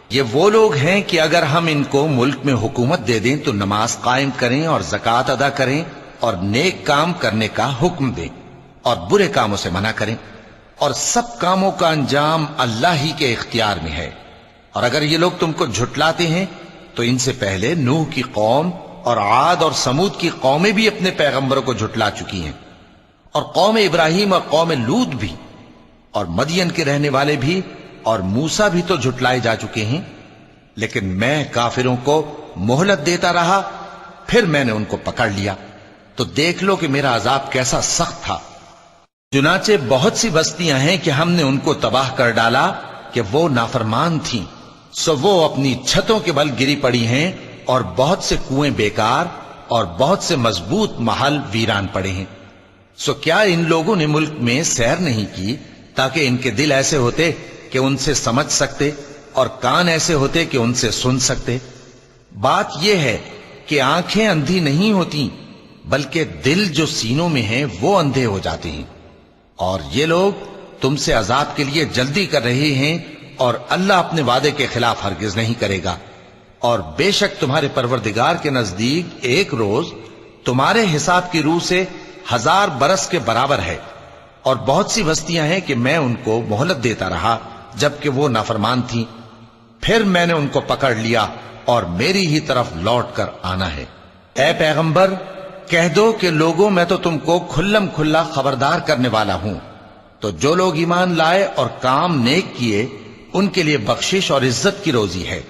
یہ وہ لوگ ہیں کہ اگر ہم ان کو ملک میں حکومت دے دیں تو نماز قائم کریں اور زکوٰۃ ادا کریں اور نیک کام کرنے کا حکم دیں اور برے کاموں سے منع کریں، اور سب کاموں کا انجام اللہ ہی کے اختیار میں ہے۔ اور اگر یہ لوگ تم کو جھٹلاتے ہیں تو ان سے پہلے نوح کی قوم اور عاد اور سمود کی قومیں بھی اپنے پیغمبروں کو جھٹلا چکی ہیں، اور قوم ابراہیم اور قوم لوط بھی، اور مدین کے رہنے والے بھی، اور موسیٰ بھی تو جھٹلائے جا چکے ہیں۔ لیکن میں کافروں کو مہلت دیتا رہا، پھر میں نے ان کو پکڑ لیا، تو دیکھ لو کہ میرا عذاب کیسا سخت تھا۔ چنانچہ بہت سی بستیاں ہیں کہ ہم نے ان کو تباہ کر ڈالا کہ وہ نافرمان تھیں، سو وہ اپنی چھتوں کے بل گری پڑی ہیں، اور بہت سے کنویں بیکار اور بہت سے مضبوط محل ویران پڑے ہیں۔ سو کیا ان لوگوں نے ملک میں سیر نہیں کی تاکہ ان کے دل ایسے ہوتے کہ ان سے سمجھ سکتے اور کان ایسے ہوتے کہ ان سے سن سکتے؟ بات یہ ہے کہ آنکھیں اندھی نہیں ہوتی، بلکہ دل جو سینوں میں ہیں وہ اندھے ہو جاتے ہیں۔ اور یہ لوگ تم سے عذاب کے لیے جلدی کر رہے ہیں، اور اللہ اپنے وعدے کے خلاف ہرگز نہیں کرے گا۔ اور بے شک تمہارے پروردگار کے نزدیک ایک روز تمہارے حساب کی روح سے 1000 برس کے برابر ہے۔ اور بہت سی بستیاں ہیں کہ میں ان کو مہلت دیتا رہا جبکہ وہ نافرمان تھیں، پھر میں نے ان کو پکڑ لیا، اور میری ہی طرف لوٹ کر آنا ہے۔ اے پیغمبر، کہہ دو کہ لوگوں میں تو تم کو کھلم کھلا خبردار کرنے والا ہوں، تو جو لوگ ایمان لائے اور کام نیک کیے ان کے لیے بخشش اور عزت کی روزی ہے۔